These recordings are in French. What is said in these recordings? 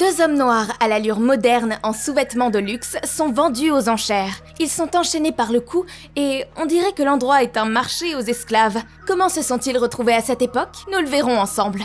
Deux hommes noirs à l'allure moderne en sous-vêtements de luxe sont vendus aux enchères. Ils sont enchaînés par le cou et on dirait que l'endroit est un marché aux esclaves. Comment se sont-ils retrouvés à cette époque? Nous le verrons ensemble.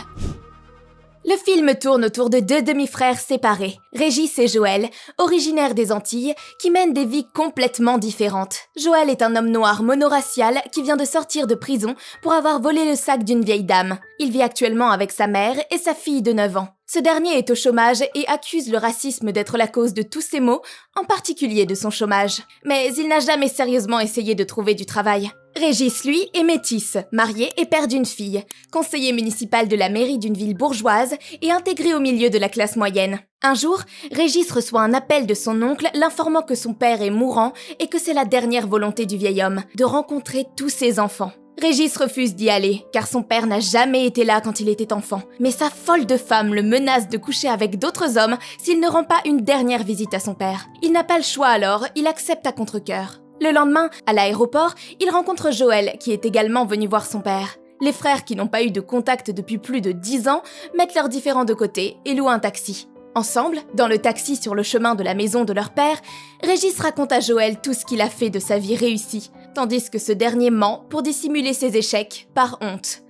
Le film tourne autour de deux demi-frères séparés, Régis et Joël, originaires des Antilles, qui mènent des vies complètement différentes. Joël est un homme noir monoracial qui vient de sortir de prison pour avoir volé le sac d'une vieille dame. Il vit actuellement avec sa mère et sa fille de 9 ans. Ce dernier est au chômage et accuse le racisme d'être la cause de tous ses maux, en particulier de son chômage. Mais il n'a jamais sérieusement essayé de trouver du travail. Régis, lui, est métis, marié et père d'une fille, conseiller municipal de la mairie d'une ville bourgeoise et intégré au milieu de la classe moyenne. Un jour, Régis reçoit un appel de son oncle l'informant que son père est mourant et que c'est la dernière volonté du vieil homme, de rencontrer tous ses enfants. Régis refuse d'y aller, car son père n'a jamais été là quand il était enfant. Mais sa folle de femme le menace de coucher avec d'autres hommes s'il ne rend pas une dernière visite à son père. Il n'a pas le choix alors, il accepte à contre-cœur. Le lendemain, à l'aéroport, il rencontre Joël, qui est également venu voir son père. Les frères, qui n'ont pas eu de contact depuis plus de 10 ans, mettent leurs différends de côté et louent un taxi. Ensemble, dans le taxi sur le chemin de la maison de leur père, Régis raconte à Joël tout ce qu'il a fait de sa vie réussie, tandis que ce dernier ment pour dissimuler ses échecs, par honte.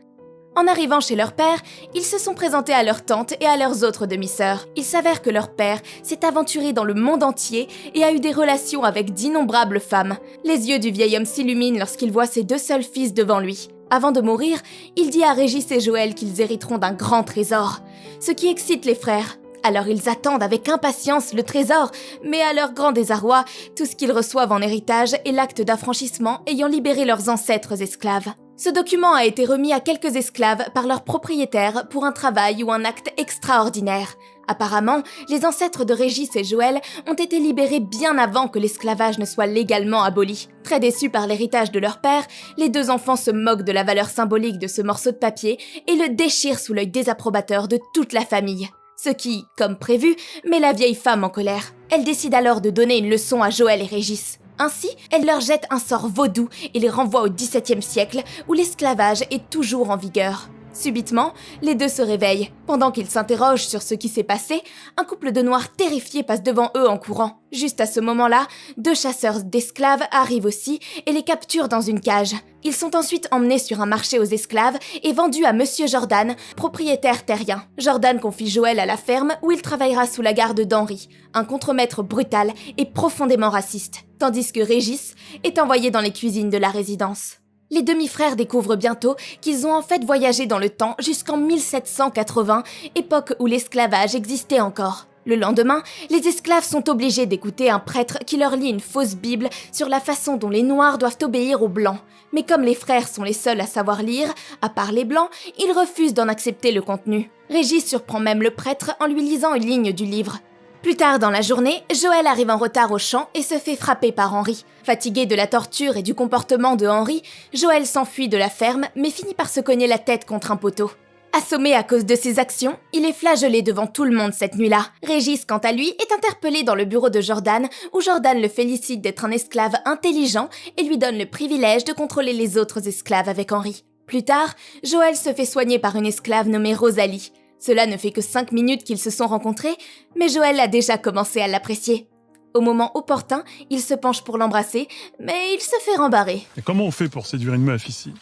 En arrivant chez leur père, ils se sont présentés à leur tante et à leurs autres demi-sœurs. Il s'avère que leur père s'est aventuré dans le monde entier et a eu des relations avec d'innombrables femmes. Les yeux du vieil homme s'illuminent lorsqu'il voit ses deux seuls fils devant lui. Avant de mourir, il dit à Régis et Joël qu'ils hériteront d'un grand trésor, ce qui excite les frères. Alors ils attendent avec impatience le trésor, mais à leur grand désarroi, tout ce qu'ils reçoivent en héritage est l'acte d'affranchissement ayant libéré leurs ancêtres esclaves. Ce document a été remis à quelques esclaves par leurs propriétaires pour un travail ou un acte extraordinaire. Apparemment, les ancêtres de Régis et Joël ont été libérés bien avant que l'esclavage ne soit légalement aboli. Très déçus par l'héritage de leur père, les deux enfants se moquent de la valeur symbolique de ce morceau de papier et le déchirent sous l'œil désapprobateur de toute la famille. Ce qui, comme prévu, met la vieille femme en colère. Elle décide alors de donner une leçon à Joël et Régis. Ainsi, elle leur jette un sort vaudou et les renvoie au XVIIe siècle où l'esclavage est toujours en vigueur. Subitement, les deux se réveillent. Pendant qu'ils s'interrogent sur ce qui s'est passé, un couple de noirs terrifiés passe devant eux en courant. Juste à ce moment-là, deux chasseurs d'esclaves arrivent aussi et les capturent dans une cage. Ils sont ensuite emmenés sur un marché aux esclaves et vendus à Monsieur Jordan, propriétaire terrien. Jordan confie Joël à la ferme où il travaillera sous la garde d'Henri, un contremaître brutal et profondément raciste, tandis que Régis est envoyé dans les cuisines de la résidence. Les demi-frères découvrent bientôt qu'ils ont en fait voyagé dans le temps jusqu'en 1780, époque où l'esclavage existait encore. Le lendemain, les esclaves sont obligés d'écouter un prêtre qui leur lit une fausse Bible sur la façon dont les Noirs doivent obéir aux Blancs. Mais comme les frères sont les seuls à savoir lire, à part les Blancs, ils refusent d'en accepter le contenu. Régis surprend même le prêtre en lui lisant une ligne du livre. Plus tard dans la journée, Joël arrive en retard au champ et se fait frapper par Henri. Fatigué de la torture et du comportement de Henri, Joël s'enfuit de la ferme mais finit par se cogner la tête contre un poteau. Assommé à cause de ses actions, il est flagellé devant tout le monde cette nuit-là. Régis, quant à lui, est interpellé dans le bureau de Jordan, où Jordan le félicite d'être un esclave intelligent et lui donne le privilège de contrôler les autres esclaves avec Henri. Plus tard, Joël se fait soigner par une esclave nommée Rosalie. Cela ne fait que 5 minutes qu'ils se sont rencontrés, mais Joël a déjà commencé à l'apprécier. Au moment opportun, il se penche pour l'embrasser, mais il se fait rembarrer. Et comment on fait pour séduire une meuf ici ?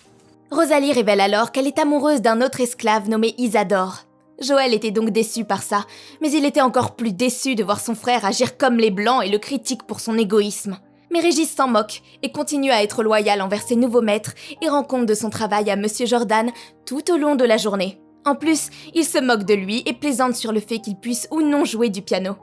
Rosalie révèle alors qu'elle est amoureuse d'un autre esclave nommé Isadore. Joël était donc déçu par ça, mais il était encore plus déçu de voir son frère agir comme les Blancs et le critique pour son égoïsme. Mais Régis s'en moque et continue à être loyal envers ses nouveaux maîtres et rend compte de son travail à Monsieur Jordan tout au long de la journée. En plus, il se moque de lui et plaisante sur le fait qu'il puisse ou non jouer du piano.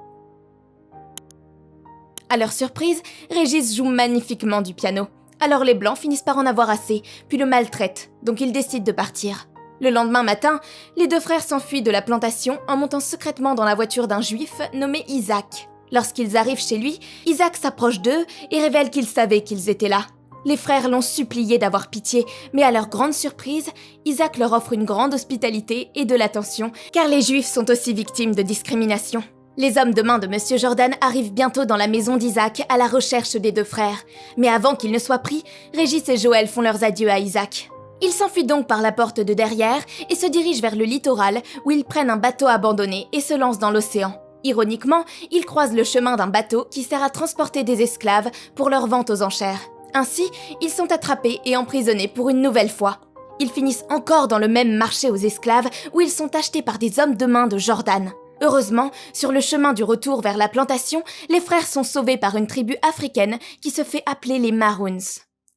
À leur surprise, Régis joue magnifiquement du piano. Alors les Blancs finissent par en avoir assez, puis le maltraitent, donc ils décident de partir. Le lendemain matin, les deux frères s'enfuient de la plantation en montant secrètement dans la voiture d'un juif nommé Isaac. Lorsqu'ils arrivent chez lui, Isaac s'approche d'eux et révèle qu'il savait qu'ils étaient là. Les frères l'ont supplié d'avoir pitié, mais à leur grande surprise, Isaac leur offre une grande hospitalité et de l'attention, car les Juifs sont aussi victimes de discrimination. Les hommes de main de Monsieur Jordan arrivent bientôt dans la maison d'Isaac à la recherche des deux frères. Mais avant qu'ils ne soient pris, Régis et Joël font leurs adieux à Isaac. Ils s'enfuient donc par la porte de derrière et se dirigent vers le littoral où ils prennent un bateau abandonné et se lancent dans l'océan. Ironiquement, ils croisent le chemin d'un bateau qui sert à transporter des esclaves pour leur vente aux enchères. Ainsi, ils sont attrapés et emprisonnés pour une nouvelle fois. Ils finissent encore dans le même marché aux esclaves où ils sont achetés par des hommes de main de Jordan. Heureusement, sur le chemin du retour vers la plantation, les frères sont sauvés par une tribu africaine qui se fait appeler les Maroons.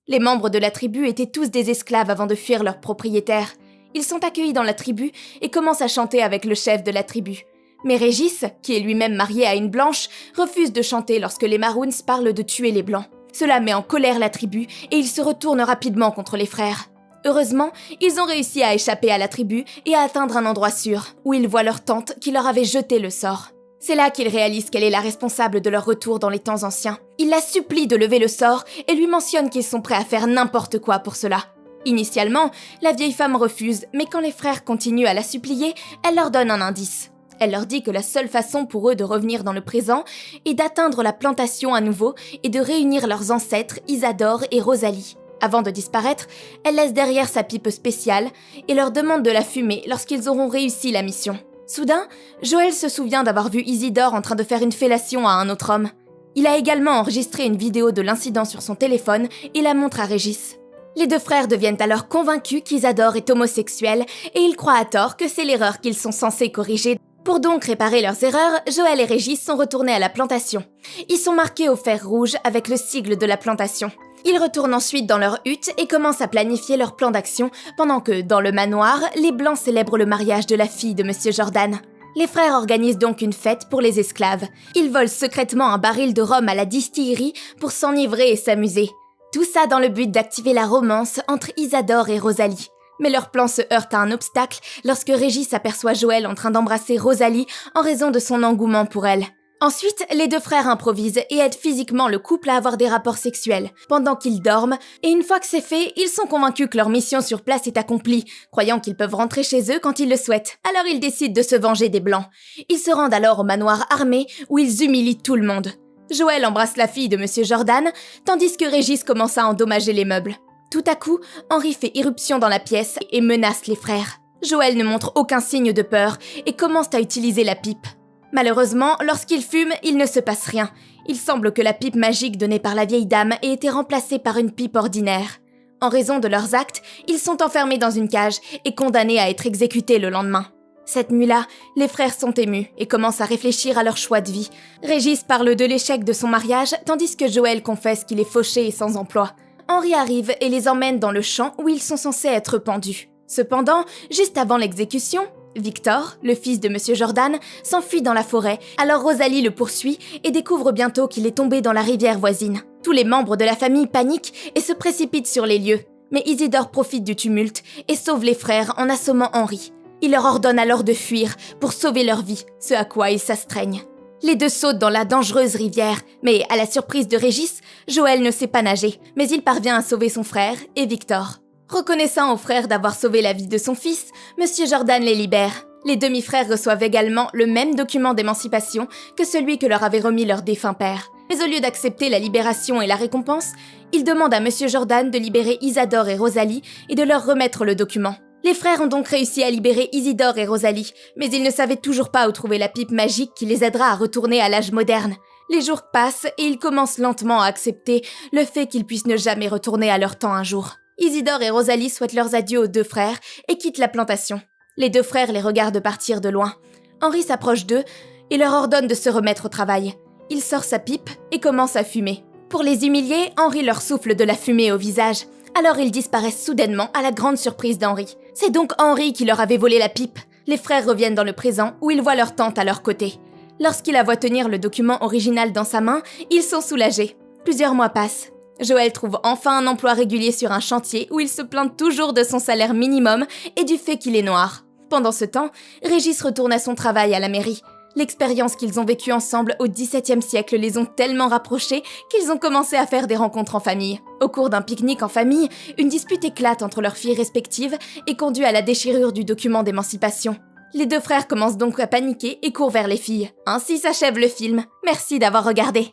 Les membres de la tribu étaient tous des esclaves avant de fuir leurs propriétaires. Ils sont accueillis dans la tribu et commencent à chanter avec le chef de la tribu. Mais Régis, qui est lui-même marié à une blanche, refuse de chanter lorsque les Maroons parlent de tuer les blancs. Cela met en colère la tribu et ils se retournent rapidement contre les frères. Heureusement, ils ont réussi à échapper à la tribu et à atteindre un endroit sûr, où ils voient leur tante qui leur avait jeté le sort. C'est là qu'ils réalisent qu'elle est la responsable de leur retour dans les temps anciens. Ils la supplient de lever le sort et lui mentionnent qu'ils sont prêts à faire n'importe quoi pour cela. Initialement, la vieille femme refuse, mais quand les frères continuent à la supplier, elle leur donne un indice. Elle leur dit que la seule façon pour eux de revenir dans le présent est d'atteindre la plantation à nouveau et de réunir leurs ancêtres Isadore et Rosalie. Avant de disparaître, elle laisse derrière sa pipe spéciale et leur demande de la fumer lorsqu'ils auront réussi la mission. Soudain, Joël se souvient d'avoir vu Isidore en train de faire une fellation à un autre homme. Il a également enregistré une vidéo de l'incident sur son téléphone et la montre à Régis. Les deux frères deviennent alors convaincus qu'Isadore est homosexuel et ils croient à tort que c'est l'erreur qu'ils sont censés corriger. Pour donc réparer leurs erreurs, Joël et Régis sont retournés à la plantation. Ils sont marqués au fer rouge avec le sigle de la plantation. Ils retournent ensuite dans leur hutte et commencent à planifier leur plan d'action, pendant que, dans le manoir, les Blancs célèbrent le mariage de la fille de Monsieur Jordan. Les frères organisent donc une fête pour les esclaves. Ils volent secrètement un baril de rhum à la distillerie pour s'enivrer et s'amuser. Tout ça dans le but d'activer la romance entre Isadore et Rosalie. Mais leur plan se heurte à un obstacle lorsque Régis aperçoit Joël en train d'embrasser Rosalie en raison de son engouement pour elle. Ensuite, les deux frères improvisent et aident physiquement le couple à avoir des rapports sexuels, pendant qu'ils dorment, et une fois que c'est fait, ils sont convaincus que leur mission sur place est accomplie, croyant qu'ils peuvent rentrer chez eux quand ils le souhaitent. Alors ils décident de se venger des Blancs. Ils se rendent alors au manoir armé, où ils humilient tout le monde. Joël embrasse la fille de Monsieur Jordan, tandis que Régis commence à endommager les meubles. Tout à coup, Henri fait irruption dans la pièce et menace les frères. Joël ne montre aucun signe de peur et commence à utiliser la pipe. Malheureusement, lorsqu'il fume, il ne se passe rien. Il semble que la pipe magique donnée par la vieille dame ait été remplacée par une pipe ordinaire. En raison de leurs actes, ils sont enfermés dans une cage et condamnés à être exécutés le lendemain. Cette nuit-là, les frères sont émus et commencent à réfléchir à leur choix de vie. Régis parle de l'échec de son mariage, tandis que Joël confesse qu'il est fauché et sans emploi. Henri arrive et les emmène dans le champ où ils sont censés être pendus. Cependant, juste avant l'exécution, Victor, le fils de Monsieur Jordan, s'enfuit dans la forêt, alors Rosalie le poursuit et découvre bientôt qu'il est tombé dans la rivière voisine. Tous les membres de la famille paniquent et se précipitent sur les lieux, mais Isidore profite du tumulte et sauve les frères en assommant Henri. Il leur ordonne alors de fuir pour sauver leur vie, ce à quoi ils s'astreignent. Les deux sautent dans la dangereuse rivière, mais à la surprise de Régis, Joël ne sait pas nager, mais il parvient à sauver son frère et Victor. Reconnaissant aux frères d'avoir sauvé la vie de son fils, Monsieur Jordan les libère. Les demi-frères reçoivent également le même document d'émancipation que celui que leur avait remis leur défunt père. Mais au lieu d'accepter la libération et la récompense, ils demandent à Monsieur Jordan de libérer Isadore et Rosalie et de leur remettre le document. Les frères ont donc réussi à libérer Isidore et Rosalie, mais ils ne savaient toujours pas où trouver la pipe magique qui les aidera à retourner à l'âge moderne. Les jours passent et ils commencent lentement à accepter le fait qu'ils puissent ne jamais retourner à leur temps un jour. Isidore et Rosalie souhaitent leurs adieux aux deux frères et quittent la plantation. Les deux frères les regardent partir de loin. Henri s'approche d'eux et leur ordonne de se remettre au travail. Il sort sa pipe et commence à fumer. Pour les humilier, Henri leur souffle de la fumée au visage. Alors ils disparaissent soudainement à la grande surprise d'Henri. C'est donc Henri qui leur avait volé la pipe. Les frères reviennent dans le présent où ils voient leur tante à leur côté. Lorsqu'il la voit tenir le document original dans sa main, ils sont soulagés. Plusieurs mois passent. Joël trouve enfin un emploi régulier sur un chantier où il se plaint toujours de son salaire minimum et du fait qu'il est noir. Pendant ce temps, Régis retourne à son travail à la mairie. L'expérience qu'ils ont vécue ensemble au XVIIe siècle les ont tellement rapprochés qu'ils ont commencé à faire des rencontres en famille. Au cours d'un pique-nique en famille, une dispute éclate entre leurs filles respectives et conduit à la déchirure du document d'émancipation. Les deux frères commencent donc à paniquer et courent vers les filles. Ainsi s'achève le film. Merci d'avoir regardé.